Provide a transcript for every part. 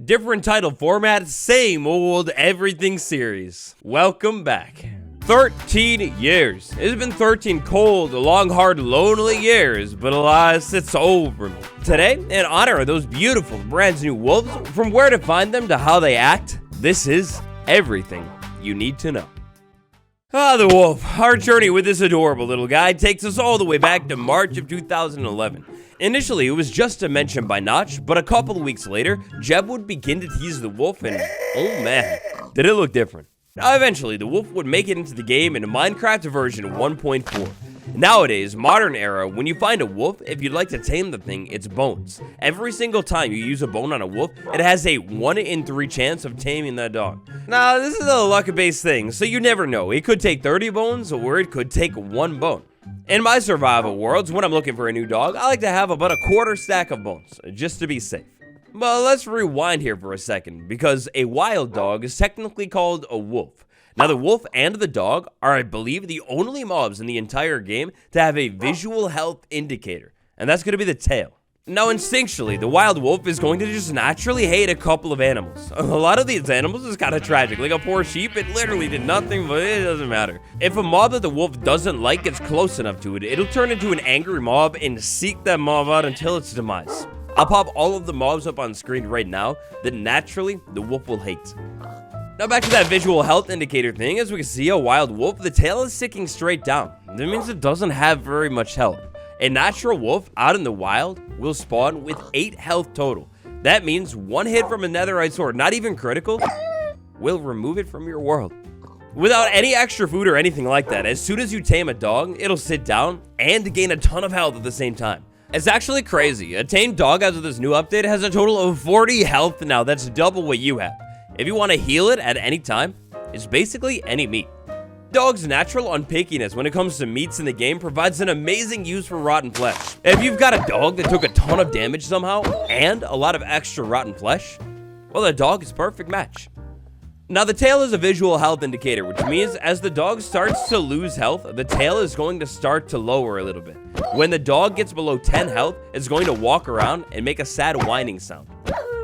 different title format, same old everything series. Welcome back. 13 years. It's been 13 cold, long, hard, lonely years, but alas, it's over. Today, in honor of those beautiful, brand new wolves, from where to find them to how they act, this is everything you need to know. The wolf. Our journey with this adorable little guy takes us all the way back to March of 2011. Initially, it was just a mention by Notch, but a couple of weeks later, Jeb would begin to tease the wolf, and oh man, did it look different. Now, eventually, the wolf would make it into the game in Minecraft version 1.4. Nowadays, modern era, when you find a wolf, if you'd like to tame the thing, it's bones. Every single time you use a bone on a wolf, it has a 1 in 3 chance of taming that dog. Now, this is a luck-based thing, so you never know. It could take 30 bones, or it could take 1 bone. In my survival worlds, when I'm looking for a new dog, I like to have about a quarter stack of bones, just to be safe. But let's rewind here for a second, because a wild dog is technically called a wolf. Now, the wolf and the dog are, I believe, the only mobs in the entire game to have a visual health indicator, and that's going to be the tail. Now, instinctually, the wild wolf is going to just naturally hate a couple of animals. A lot of these animals is kind of tragic, like a poor sheep. It literally did nothing, but it doesn't matter. If a mob that the wolf doesn't like gets close enough to it, it'll turn into an angry mob and seek that mob out until its demise. I'll pop all of the mobs up on screen right now that naturally the wolf will hate. Now back to that visual health indicator thing. As we can see, a wild wolf, the tail is sticking straight down. That means it doesn't have very much health. A natural wolf out in the wild will spawn with 8 health total. That means 1 hit from a netherite sword, not even critical, will remove it from your world. Without any extra food or anything like that, as soon as you tame a dog, it'll sit down and gain a ton of health at the same time. It's actually crazy. A tamed dog as of this new update has a total of 40 health now. That's double what you have. If you want to heal it at any time, it's basically any meat. Dog's natural unpickiness when it comes to meats in the game provides an amazing use for rotten flesh. If you've got a dog that took a ton of damage somehow and a lot of extra rotten flesh, well, the dog is a perfect match. Now, the tail is a visual health indicator, which means as the dog starts to lose health, the tail is going to start to lower a little bit. When the dog gets below 10 health, it's going to walk around and make a sad whining sound.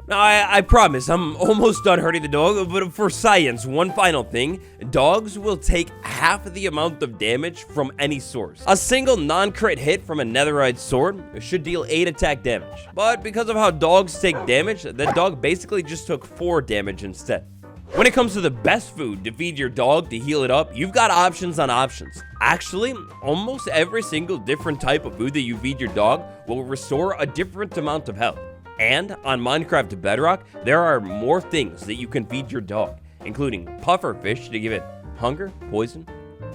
Now, I promise, I'm almost done hurting the dog, but for science, one final thing, dogs will take half the amount of damage from any source. A single non-crit hit from a netherite sword should deal 8 attack damage. But because of how dogs take damage, that dog basically just took 4 damage instead. When it comes to the best food to feed your dog to heal it up, you've got options on options. Actually, almost every single different type of food that you feed your dog will restore a different amount of health. And on Minecraft Bedrock, there are more things that you can feed your dog, including puffer fish to give it hunger, poison,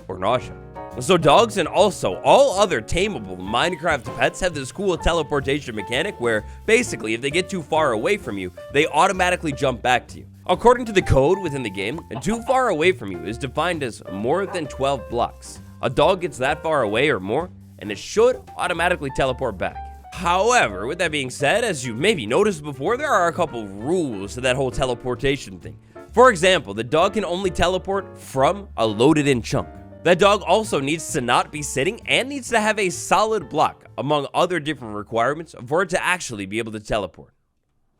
or nausea. So dogs and also all other tameable Minecraft pets have this cool teleportation mechanic where basically if they get too far away from you, they automatically jump back to you. According to the code within the game, too far away from you is defined as more than 12 blocks. A dog gets that far away or more, and it should automatically teleport back. However, with that being said, as you maybe noticed before, there are a couple rules to that whole teleportation thing. For example, the dog can only teleport from a loaded in chunk. That dog also needs to not be sitting and needs to have a solid block, among other different requirements, for it to actually be able to teleport.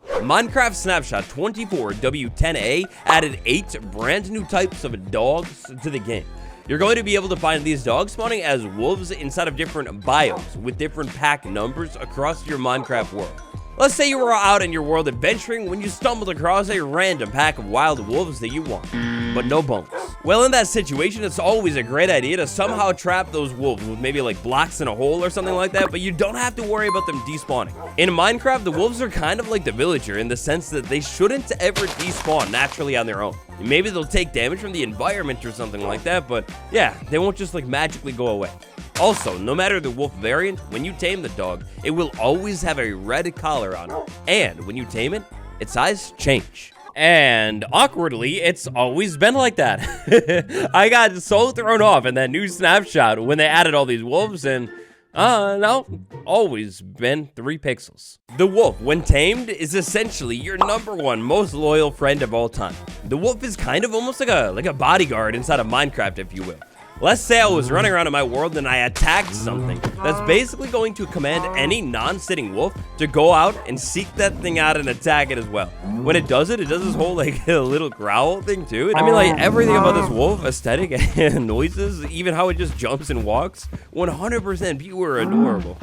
Minecraft Snapshot 24 W10A added 8 brand new types of dogs to the game. You're going to be able to find these dogs spawning as wolves inside of different biomes with different pack numbers across your Minecraft world. Let's say you were out in your world adventuring when you stumbled across a random pack of wild wolves that you want, but no bones. Well, in that situation, it's always a great idea to somehow trap those wolves with maybe like blocks in a hole or something like that, but you don't have to worry about them despawning. In Minecraft, the wolves are kind of like the villager in the sense that they shouldn't ever despawn naturally on their own. Maybe they'll take damage from the environment or something like that, but yeah, they won't just like magically go away. Also, no matter the wolf variant, when you tame the dog, it will always have a red collar on it. And when you tame it, its eyes change. And awkwardly, it's always been like that. I got so thrown off in that new snapshot when they added all these wolves, and no, always been 3 pixels. The wolf, when tamed, is essentially your #1 most loyal friend of all time. The wolf is kind of almost like a bodyguard inside of Minecraft, if you will. Let's say I was running around in my world and I attacked something. That's basically going to command any non-sitting wolf to go out and seek that thing out and attack it as well. When it does this whole like little growl thing too. I mean, like everything about this wolf aesthetic and noises, even how it just jumps and walks, 100% pure adorable.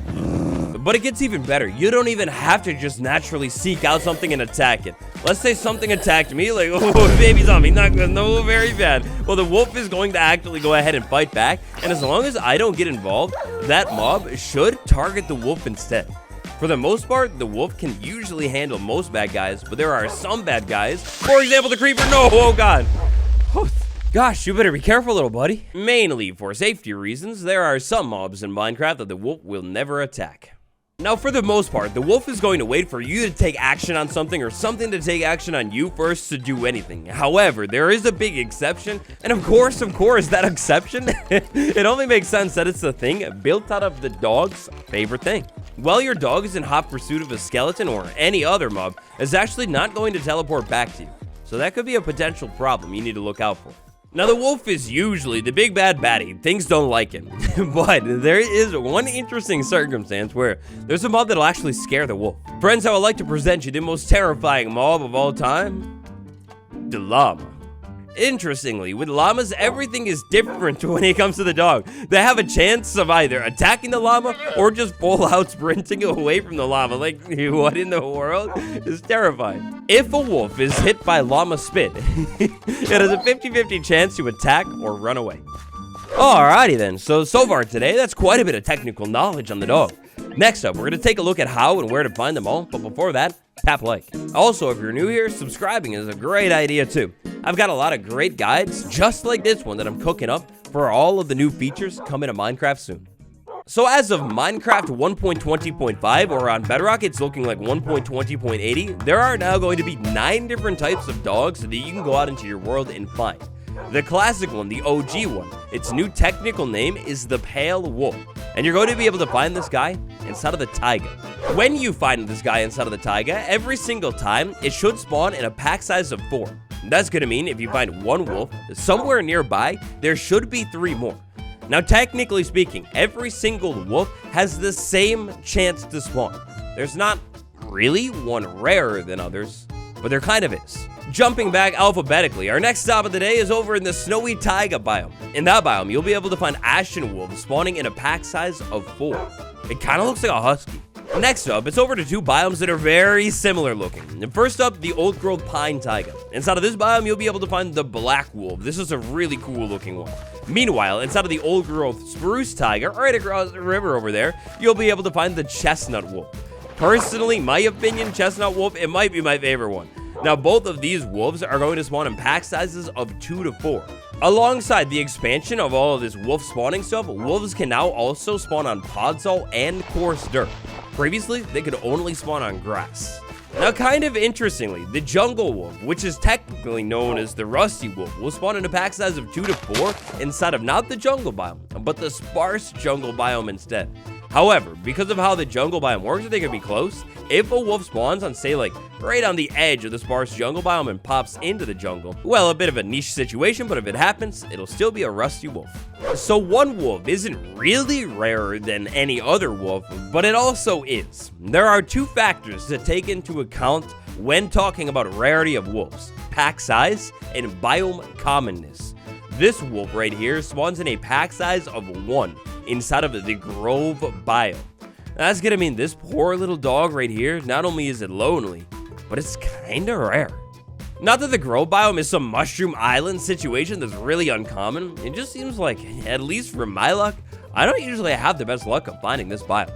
But it gets even better. You don't even have to just naturally seek out something and attack it. Let's say something attacked me, like, oh, baby zombie, not good, no, very bad. Well, the wolf is going to actually go ahead and fight back, and as long as I don't get involved, that mob should target the wolf instead. For the most part, the wolf can usually handle most bad guys, but there are some bad guys. For example, the creeper, no, oh god. Gosh, you better be careful, little buddy. Mainly for safety reasons, there are some mobs in Minecraft that the wolf will never attack. Now, for the most part, the wolf is going to wait for you to take action on something or something to take action on you first to do anything. However, there is a big exception, and of course, that exception, it only makes sense that it's the thing built out of the dog's favorite thing. Well, your dog is in hot pursuit of a skeleton or any other mob, is actually not going to teleport back to you. So that could be a potential problem you need to look out for. Now, the wolf is usually the big bad baddie. Things don't like him. But there is one interesting circumstance where there's a mob that'll actually scare the wolf. Friends, I would like to present you the most terrifying mob of all time. The llama. Interestingly, with llamas, everything is different when it comes to the dog. They have a chance of either attacking the llama or just full out sprinting away from the llama. Like, what in the world? It's terrifying. If a wolf is hit by llama spit, it has a 50-50 chance to attack or run away. Alrighty then, so far today, that's quite a bit of technical knowledge on the dog. Next up, we're going to take a look at how and where to find them all, but before that, tap like. Also, if you're new here, subscribing is a great idea too. I've got a lot of great guides, just like this one that I'm cooking up for all of the new features coming to Minecraft soon. So as of Minecraft 1.20.5, or on Bedrock, it's looking like 1.20.80, there are now going to be 9 different types of dogs that you can go out into your world and find. The classic one, the OG one, its new technical name is the Pale Wolf, and you're going to be able to find this guy inside of the taiga. When you find this guy inside of the taiga, every single time, it should spawn in a pack size of 4. That's going to mean if you find one wolf, somewhere nearby, there should be 3 more. Now, technically speaking, every single wolf has the same chance to spawn. There's not really one rarer than others, but there kind of is. Jumping back alphabetically, our next stop of the day is over in the snowy taiga biome. In that biome, you'll be able to find ashen wolves spawning in a pack size of 4. It kind of looks like a husky. Next up, it's over to 2 biomes that are very similar looking. And first up, the old growth pine taiga. Inside of this biome, you'll be able to find the black wolf. This is a really cool looking one. Meanwhile, inside of the old growth spruce taiga, right across the river over there, you'll be able to find the chestnut wolf. Personally, my opinion, chestnut wolf, it might be my favorite one. Now, both of these wolves are going to spawn in pack sizes of 2 to 4. Alongside the expansion of all of this wolf spawning stuff, wolves can now also spawn on podzol and coarse dirt. Previously, they could only spawn on grass. Now, kind of interestingly, the jungle wolf, which is technically known as the rusty wolf, will spawn in a pack size of 2 to 4 inside of not the jungle biome, but the sparse jungle biome instead. However, because of how the jungle biome works, they can be close. If a wolf spawns on, say, like, right on the edge of the sparse jungle biome and pops into the jungle, well, a bit of a niche situation, but if it happens, it'll still be a rusty wolf. So one wolf isn't really rarer than any other wolf, but it also is. There are 2 factors to take into account when talking about rarity of wolves: pack size and biome commonness. This wolf right here spawns in a pack size of 1 inside of the Grove biome. That's gonna mean this poor little dog right here, not only is it lonely, but it's kinda rare. Not that the Grove biome is some mushroom island situation that's really uncommon, it just seems like, at least from my luck, I don't usually have the best luck of finding this biome.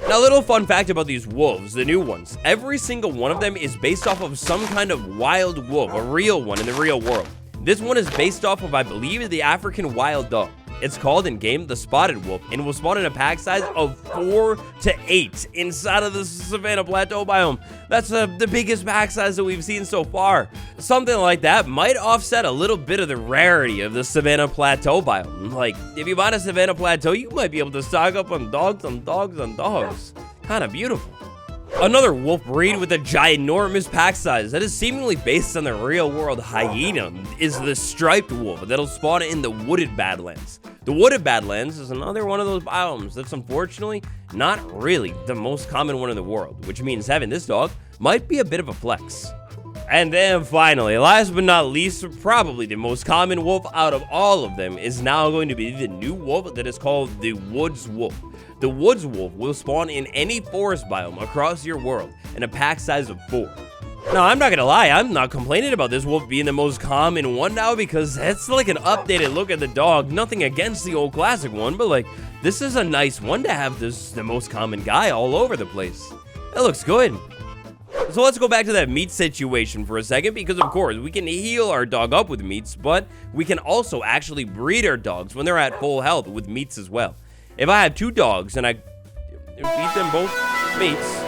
Now, a little fun fact about these wolves, the new ones, every single one of them is based off of some kind of wild wolf, a real one in the real world. This one is based off of, I believe, the African wild dog. It's called in-game the Spotted Wolf and will spawn in a pack size of 4 to 8 inside of the Savannah Plateau biome. That's the biggest pack size that we've seen so far. Something like that might offset a little bit of the rarity of the Savannah Plateau biome. Like, if you find a Savannah Plateau, you might be able to stock up on dogs on dogs on dogs. Kinda beautiful. Another wolf breed with a ginormous pack size that is seemingly based on the real-world hyena is the striped wolf that'll spawn in the wooded Badlands. The wooded Badlands is another one of those biomes that's unfortunately not really the most common one in the world, which means having this dog might be a bit of a flex. And then finally, last but not least, probably the most common wolf out of all of them is now going to be the new wolf that is called the woods wolf. The woods wolf will spawn in any forest biome across your world in a pack size of 4. Now, I'm not gonna lie, I'm not complaining about this wolf being the most common one now because it's like an updated look at the dog. Nothing against the old classic one, but like, this is a nice one to have the most common guy all over the place. It looks good. So let's go back to that meat situation for a second because, of course, we can heal our dog up with meats, but we can also actually breed our dogs when they're at full health with meats as well. If I have 2 dogs and I feed them both meats,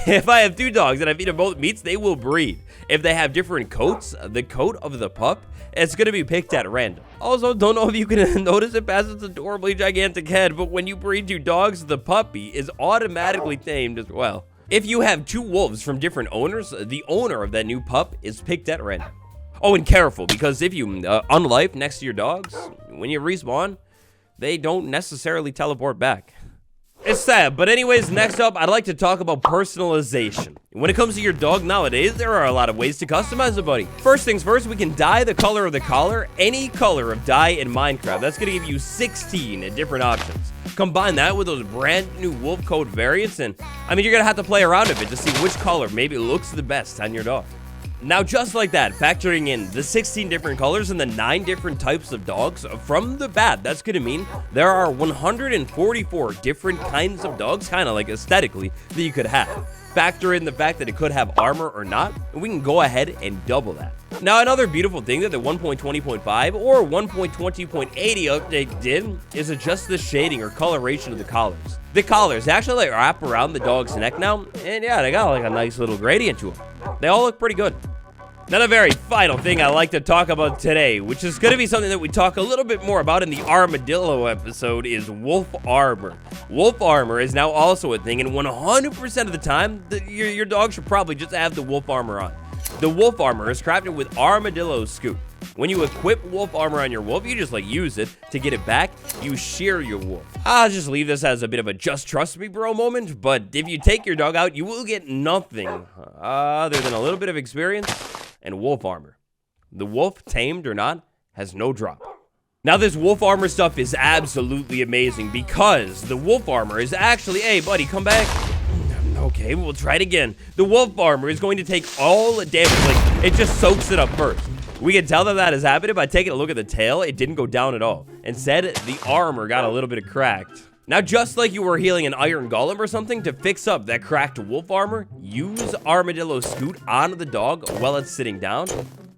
if I have 2 dogs and I feed them both meats, they will breed. If they have different coats, the coat of the pup, it's going to be picked at random. Also, don't know if you can notice it past its adorably gigantic head, but when you breed 2 dogs, the puppy is automatically tamed as well. If you have 2 wolves from different owners, the owner of that new pup is picked at random. Oh, and careful, because if you unlife next to your dogs, when you respawn, they don't necessarily teleport back. It's sad, but anyways, next up, I'd like to talk about personalization. When it comes to your dog nowadays, there are a lot of ways to customize a buddy. First things first, we can dye the color of the collar, any color of dye in Minecraft. That's going to give you 16 different options. Combine that with those brand new wolf coat variants, and I mean, you're gonna have to play around a bit to see which color maybe looks the best on your dog. Now, just like that, factoring in the 16 different colors and the 9 different types of dogs from the bat, that's gonna mean there are 144 different kinds of dogs, kind of like aesthetically, that you could have. Factor in the fact that it could have armor or not, and we can go ahead and double that. Now, another beautiful thing that the 1.20.5 or 1.20.80 update did is adjust the shading or coloration of the collars. The collars actually like wrap around the dog's neck now, and yeah, they got like a nice little gradient to them. They all look pretty good. Now, the very final thing I like to talk about today, which is going to be something that we talk a little bit more about in the armadillo episode, is wolf armor. Wolf armor is now also a thing, and 100% of the time, your dog should probably just have the wolf armor on. The wolf armor is crafted with armadillo scoop. When you equip wolf armor on your wolf, you just like use it. To get it back, you shear your wolf. I'll just leave this as a bit of a just trust me bro moment, but if you take your dog out, you will get nothing other than a little bit of experience and wolf armor. The wolf, tamed or not, has no drop. Now, this wolf armor stuff is absolutely amazing because the wolf armor is actually, hey buddy, come back. Okay, we'll try it again. The wolf armor is going to take all the damage, like it just soaks it up first. We can tell that is happening by taking a look at the tail. It didn't go down at all. Instead, the armor got a little bit cracked. Now, just like you were healing an iron golem or something, to fix up that cracked wolf armor, use armadillo scoot onto the dog while it's sitting down,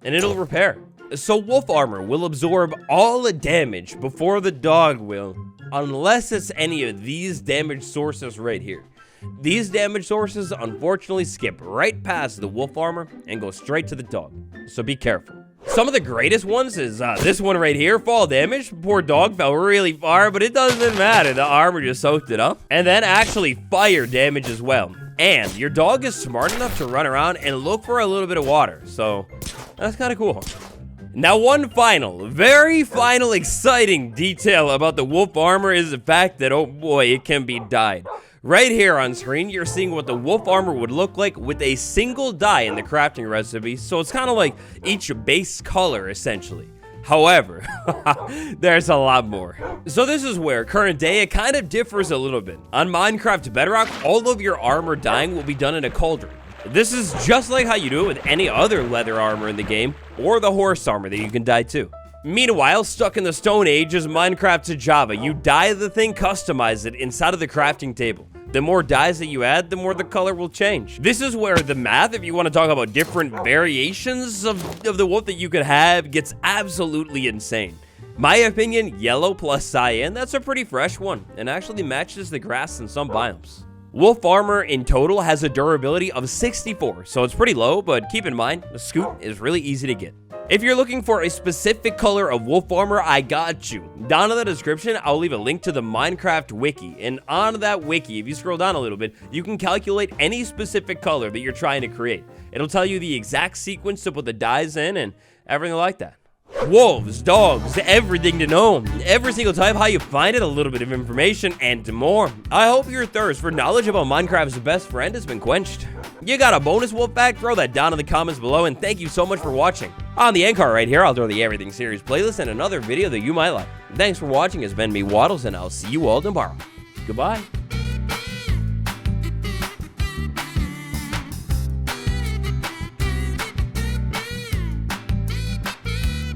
and it'll repair. So wolf armor will absorb all the damage before the dog will, unless it's any of these damage sources right here. These damage sources unfortunately skip right past the wolf armor and go straight to the dog, so be careful. Some of the greatest ones is this one right here, fall damage. Poor dog fell really far, but it doesn't matter. The armor just soaked it up. And then actually fire damage as well. And your dog is smart enough to run around and look for a little bit of water, so that's kind of cool. Now, one final, very final exciting detail about the wolf armor is the fact that, oh boy, it can be dyed. Right here on screen, you're seeing what the wolf armor would look like with a single dye in the crafting recipe, so it's kind of like each base color, essentially. However, there's a lot more. So this is where, current day, it kind of differs a little bit. On Minecraft Bedrock, all of your armor dyeing will be done in a cauldron. This is just like how you do it with any other leather armor in the game, or the horse armor that you can dye too. Meanwhile, stuck in the Stone Age is Minecraft to Java. You dye the thing, customize it inside of the crafting table. The more dyes that you add, the more the color will change. This is where the math, if you want to talk about different variations of the wolf that you could have, gets absolutely insane. My opinion, yellow plus cyan, that's a pretty fresh one, and actually matches the grass in some biomes. Wolf armor in total has a durability of 64, so it's pretty low, but keep in mind, the scoot is really easy to get. If you're looking for a specific color of wolf armor, I got you. Down in the description, I'll leave a link to the Minecraft wiki, and on that wiki, if you scroll down a little bit, you can calculate any specific color that you're trying to create. It'll tell you the exact sequence to put the dyes in and everything like that. Wolves, dogs, everything to know. Every single type, how you find it, a little bit of information, and more. I hope your thirst for knowledge about Minecraft's best friend has been quenched. You got a bonus wolf fact? Throw that down in the comments below, and thank you so much for watching. On the end card right here, I'll throw the Everything Series playlist and another video that you might like. Thanks for watching. It's been me, Waddles, and I'll see you all tomorrow. Goodbye.